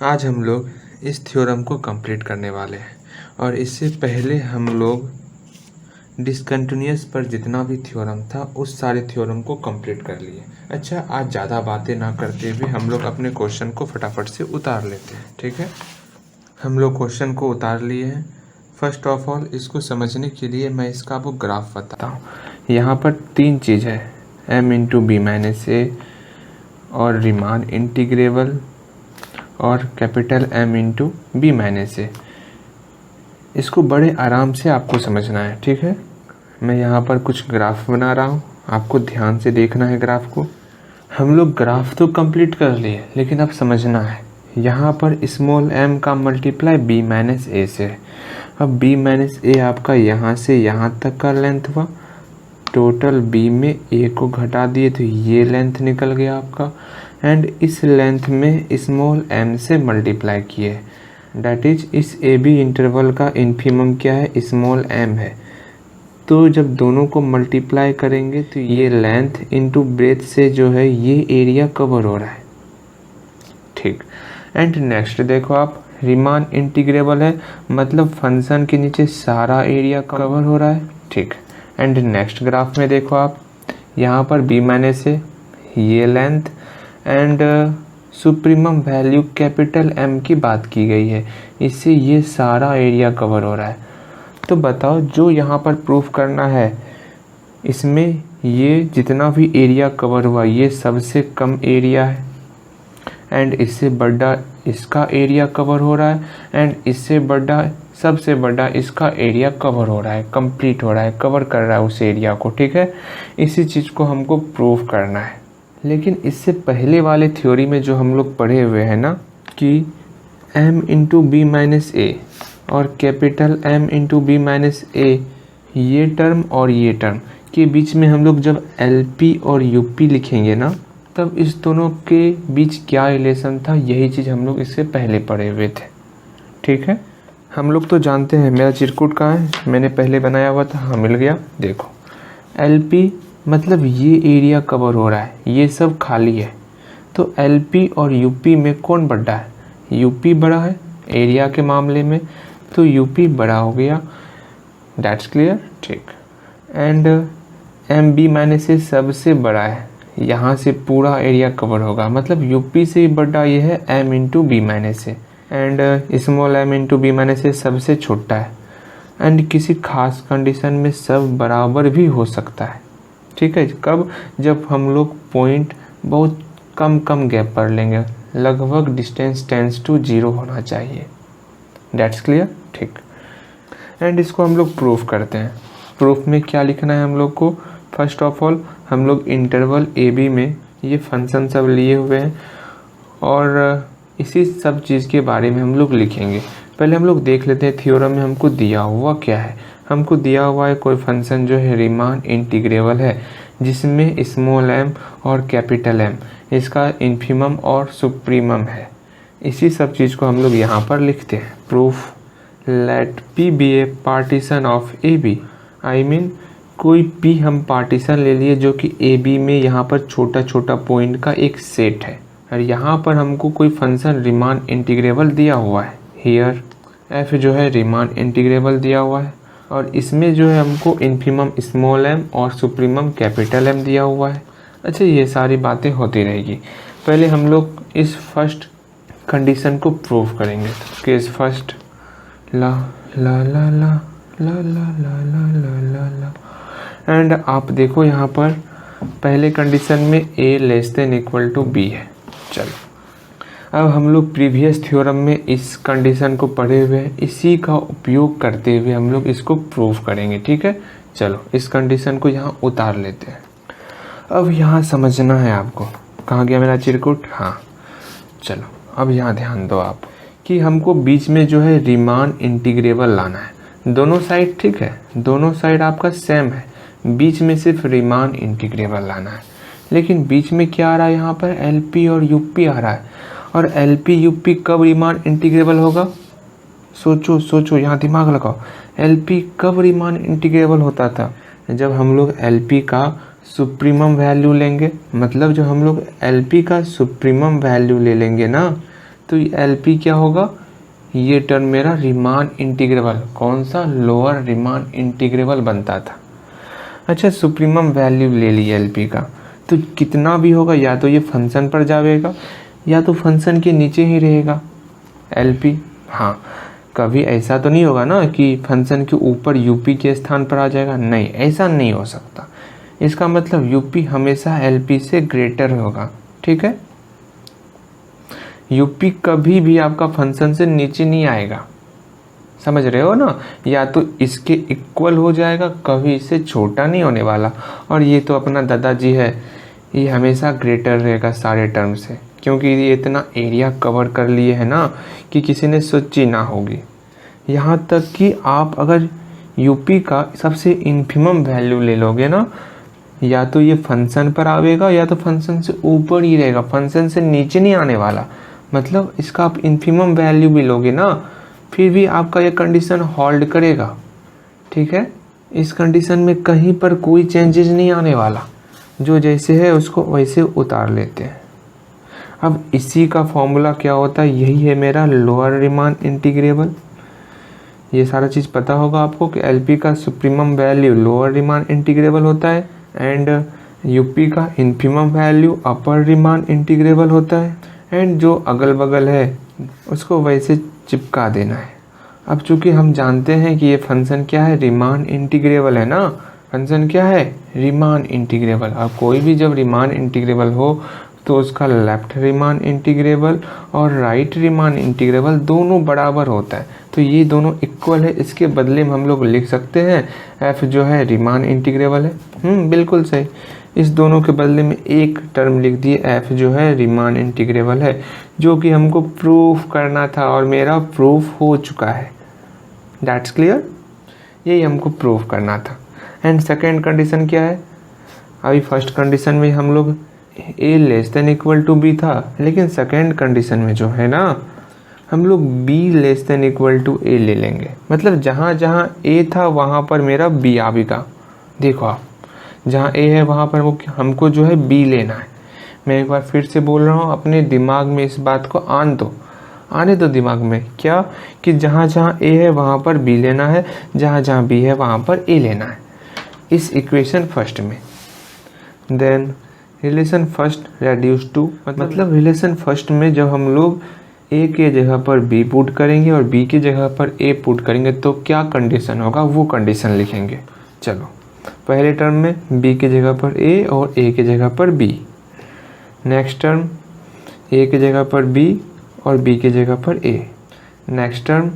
आज हम लोग इस थ्योरम को कंप्लीट करने वाले हैं और इससे पहले हम लोग डिसकंटिन्यूअस पर जितना भी थ्योरम था उस सारे थ्योरम को कंप्लीट कर लिए। अच्छा, आज ज़्यादा बातें ना करते हुए हम लोग अपने क्वेश्चन को फटाफट से उतार लेते हैं। ठीक है, हम लोग क्वेश्चन को उतार लिए हैं। फर्स्ट ऑफ ऑल इसको समझने के लिए मैं इसका आपको ग्राफ बताता हूँ। यहाँ पर तीन चीज़ है, m/b-a और रीमान इंटीग्रेबल और कैपिटल M/b-a। इसको बड़े आराम से आपको समझना है। ठीक है, मैं यहाँ पर कुछ ग्राफ बना रहा हूँ, आपको ध्यान से देखना है ग्राफ को। हम लोग ग्राफ तो कंप्लीट कर लिए, लेकिन अब समझना है यहाँ पर स्मॉल m का मल्टीप्लाई b-a से है। अब b-a आपका यहाँ से यहाँ तक का लेंथ हुआ, टोटल b में a को घटा दिए तो ये लेंथ निकल गया आपका, एंड इस लेंथ में स्मॉल m से मल्टीप्लाई किए, डैट इज इस ए बी इंटरवल का इन्फिमम क्या है, स्मॉल m है। तो जब दोनों को मल्टीप्लाई करेंगे तो ये लेंथ इनटू ब्रेथ से जो है ये एरिया कवर हो रहा है। ठीक, एंड नेक्स्ट देखो आप, रीमान इंटीग्रेबल है, मतलब फंक्शन के नीचे सारा एरिया कवर हो रहा है। ठीक, एंड नेक्स्ट ग्राफ में देखो आप, यहाँ पर b- से ये length and supremum value capital M की बात की गई है, इससे ये सारा एरिया कवर हो रहा है। तो बताओ जो यहाँ पर प्रूफ करना है, इसमें ये जितना भी एरिया कवर हुआ ये सबसे कम एरिया है, एंड इससे बड़ा इसका एरिया कवर हो रहा है, एंड इससे बड़ा सबसे बड़ा इसका एरिया कवर हो रहा है, कंप्लीट हो रहा है, कवर कर रहा है उस एरिया को। ठीक है, इसी चीज़ को हमको प्रूफ करना है। लेकिन इससे पहले वाले थ्योरी में जो हम लोग पढ़े हुए हैं ना कि m/b-a और कैपिटल M/b-a, ये टर्म और ये टर्म के बीच में हम लोग जब LP और UP लिखेंगे ना, तब इस दोनों के बीच क्या रिलेशन था, यही चीज़ हम लोग इससे पहले पढ़े हुए थे। ठीक है, हम लोग तो जानते हैं, मेरा चिरकुट कहाँ है, मैंने पहले बनाया हुआ था, हाँ मिल गया। देखो LP मतलब ये एरिया कवर हो रहा है, ये सब खाली है, तो LP और UP में कौन बड़ा है, UP बड़ा है एरिया के मामले में, तो UP बड़ा हो गया, दैट्स क्लियर। ठीक, एंड M/b-a सबसे बड़ा है, यहाँ से पूरा एरिया कवर होगा, मतलब UP से ही बड़ा ये है M/b-a, एंड स्मॉल M/b-a सबसे छोटा है, एंड किसी खास कंडीशन में सब बराबर भी हो सकता है। ठीक है, कब, जब हम लोग पॉइंट बहुत कम गैप पर लेंगे, लगभग डिस्टेंस टेंड्स टू 0 होना चाहिए, दैट्स क्लियर। ठीक, एंड इसको हम लोग प्रूफ करते हैं। प्रूफ में क्या लिखना है हम लोग को, फर्स्ट ऑफ ऑल हम लोग इंटरवल AB में ये फंक्शन सब लिए हुए हैं और इसी सब चीज़ के बारे में हम लोग लिखेंगे। पहले हम लोग देख लेते हैं थ्योरम में हमको दिया हुआ क्या है। हमको दिया हुआ है कोई फंक्शन जो है रीमान इंटीग्रेबल है, जिसमें स्मॉल m और कैपिटल M इसका इन्फिमम और सुप्रीमम है। इसी सब चीज़ को हम लोग यहाँ पर लिखते हैं। Proof, let P be a partition of AB, I mean कोई P हम पार्टीशन ले लिए जो कि AB में यहाँ पर छोटा छोटा पॉइंट का एक सेट है, और यहाँ पर हमको कोई फंक्शन रीमान इंटीग्रेबल दिया हुआ है, हियर f जो है रीमान इंटीग्रेबल दिया हुआ है, और इसमें जो है हमको इन्फिमम स्मॉल m और सुप्रीमम कैपिटल M दिया हुआ है। अच्छा, ये सारी बातें होती रहेगी। पहले हम लोग इस फर्स्ट कंडीशन को प्रूव करेंगे। तो केस फर्स्ट, ला ला ला ला ला ला ला ला ला ला ला, एंड आप देखो यहाँ पर पहले कंडीशन में a< b है। चलो, अब हम लोग प्रीवियस थ्योरम में इस कंडीशन को पढ़े हुए हैं, इसी का उपयोग करते हुए हम लोग इसको प्रूव करेंगे। ठीक है, चलो इस कंडीशन को यहाँ उतार लेते हैं। अब यहाँ समझना है आपको, कहाँ गया मेरा चिरकुट, हाँ चलो अब यहाँ ध्यान दो आप कि हमको बीच में जो है रीमान इंटीग्रेबल लाना है, दोनों साइड। ठीक है, दोनों साइड आपका सेम है, बीच में सिर्फ रीमान इंटीग्रेबल लाना है। लेकिन बीच में क्या आ रहा है, यहाँ पर LP और UP आ रहा है, और LP UP कब रीमान इंटीग्रेबल होगा, सोचो सोचो, यहाँ दिमाग लगाओ। LP कब रीमान इंटीग्रेबल होता था, जब हम लोग LP का सुप्रीमम वैल्यू लेंगे, मतलब जब हम लोग LP का सुप्रीमम वैल्यू ले लेंगे ना, तो एल पी क्या होगा, ये टर्म मेरा रीमान इंटीग्रेबल, कौन सा, लोअर रीमान इंटीग्रेबल बनता था। अच्छा, सुप्रीमम वैल्यू ले लिया एल पी का, तो कितना भी होगा या तो ये फंक्शन पर जाएगा या तो फंक्शन के नीचे ही रहेगा एल पी। हाँ, कभी ऐसा तो नहीं होगा ना कि फंक्शन के ऊपर यूपी के स्थान पर आ जाएगा, नहीं, ऐसा नहीं हो सकता। इसका मतलब यूपी हमेशा एलपी से ग्रेटर होगा, ठीक है। यूपी कभी भी आपका फंक्शन से नीचे नहीं आएगा, समझ रहे हो ना, या तो इसके इक्वल हो जाएगा, कभी इससे छोटा नहीं होने वाला। और ये तो अपना दादाजी है, ये हमेशा ग्रेटर रहेगा सारे टर्म से, क्योंकि ये इतना एरिया कवर कर लिए है ना कि किसी ने सोची ना होगी। यहाँ तक कि आप अगर यूपी का सबसे इन्फिमम वैल्यू ले लोगे ना, या तो ये फंक्शन पर आवेगा या तो फंक्शन से ऊपर ही रहेगा, फंक्शन से नीचे नहीं आने वाला। मतलब इसका आप इन्फिमम वैल्यू भी लोगे ना, फिर भी आपका ये कंडीशन होल्ड करेगा, ठीक है। इस कंडीशन में कहीं पर कोई चेंजेस नहीं आने वाला, जो जैसे है उसको वैसे उतार लेते हैं। अब इसी का फॉर्मूला क्या होता है, यही है मेरा लोअर रीमान इंटीग्रेबल। ये सारा चीज़ पता होगा आपको कि एलपी का supremum value lower Riemann integrable होता है एंड यूपी का इन्फिमम वैल्यू अपर रीमान इंटीग्रेबल होता है, एंड जो अगल बगल है उसको वैसे चिपका देना है। अब चूंकि हम जानते हैं कि ये फंक्शन क्या है, रीमान इंटीग्रेबल है ना, फंक्शन क्या है, रीमान इंटीग्रेबल। अब कोई भी जब रीमान इंटीग्रेबल हो तो उसका लेफ्ट रीमान इंटीग्रेबल और राइट रीमान इंटीग्रेबल दोनों बराबर होता है, तो ये दोनों इक्वल है। इसके बदले में हम लोग लिख सकते हैं एफ जो है रीमान इंटीग्रेबल है। बिल्कुल सही, इस दोनों के बदले में एक टर्म लिख दिए एफ जो है रीमान इंटीग्रेबल है, जो कि हमको प्रूफ करना था और मेरा प्रूफ हो चुका है। दैट्स क्लियर, यही हमको प्रूफ करना था। एंड सेकेंड कंडीशन क्या है, अभी फर्स्ट कंडीशन में हम लोग a less than equal to b था, लेकिन सेकेंड कंडीशन में जो है ना हम लोग b less than equal to a ले लेंगे। मतलब जहाँ जहाँ a था वहाँ पर मेरा b आएगा। देखो आप, जहाँ a है वहाँ पर हमको जो है b लेना है। मैं एक बार फिर से बोल रहा हूँ, अपने दिमाग में इस बात को आने दो दिमाग में, क्या कि जहाँ जहाँ a है वहाँ पर b लेना है, जहाँ जहाँ b है वहाँ पर a लेना है, इस इक्वेशन फर्स्ट में। Then relation first reduce to, मतलब रिलेशन फर्स्ट में जब हम लोग a के जगह पर b पुट करेंगे और b की जगह पर a पुट करेंगे तो क्या कंडीशन होगा वो कंडीशन लिखेंगे। चलो, पहले टर्म में b की जगह पर a और a की जगह पर b, नेक्स्ट टर्म a की जगह पर b और b की जगह पर a, नेक्स्ट टर्म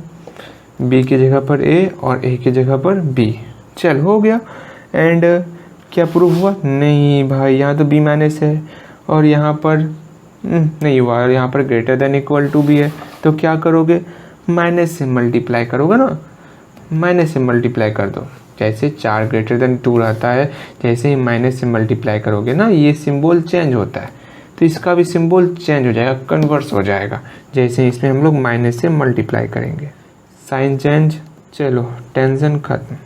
b की जगह पर a और a की जगह पर b। चल, हो गया। एंड क्या प्रूफ हुआ, नहीं भाई, यहाँ तो b माइनस है और यहाँ पर नहीं हुआ, और यहाँ पर ग्रेटर देन इक्वल टू भी है, तो क्या करोगे, माइनस से मल्टीप्लाई करोगे ना, माइनस से मल्टीप्लाई कर दो। जैसे 4 ग्रेटर देन 2 रहता है, जैसे ही माइनस से मल्टीप्लाई करोगे ना ये सिंबल चेंज होता है, तो इसका भी सिंबल चेंज हो जाएगा, कन्वर्स हो जाएगा, जैसे इसमें हम लोग माइनस से मल्टीप्लाई करेंगे, साइन चेंज। चलो, टेंशन खत्म।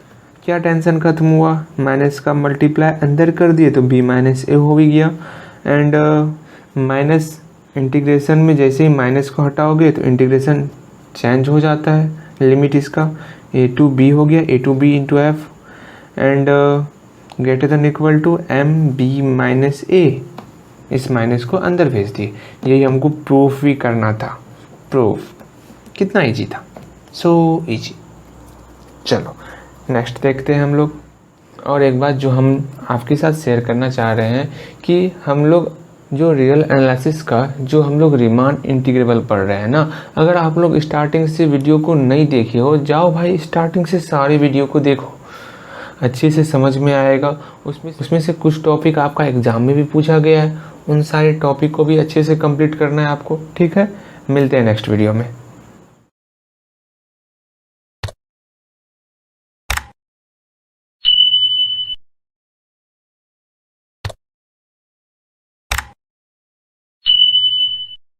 क्या टेंशन खत्म हुआ, माइनस का मल्टीप्लाई अंदर कर दिए तो b माइनस ए हो भी गया। एंड माइनस इंटीग्रेशन में जैसे ही माइनस को हटाओगे तो इंटीग्रेशन चेंज हो जाता है, लिमिट इसका a टू b हो गया, a to b into F, and greater than equal to M B minus A, इस माइनस को अंदर भेज दिए। यही हमको प्रूफ भी करना था। प्रूफ कितना इजी था, सो इजी। चलो नेक्स्ट देखते हैं हम लोग। और एक बात जो हम आपके साथ शेयर करना चाह रहे हैं कि हम लोग जो रियल एनालिसिस का जो हम लोग रीमान इंटीग्रेबल पढ़ रहे हैं ना, अगर आप लोग स्टार्टिंग से वीडियो को नहीं देखे हो, जाओ भाई स्टार्टिंग से सारे वीडियो को देखो, अच्छे से समझ में आएगा। उसमें से कुछ टॉपिक आपका एग्जाम में भी पूछा गया है, उन सारे टॉपिक को भी अच्छे से कंप्लीट करना है आपको, ठीक है। मिलते हैं नेक्स्ट वीडियो में।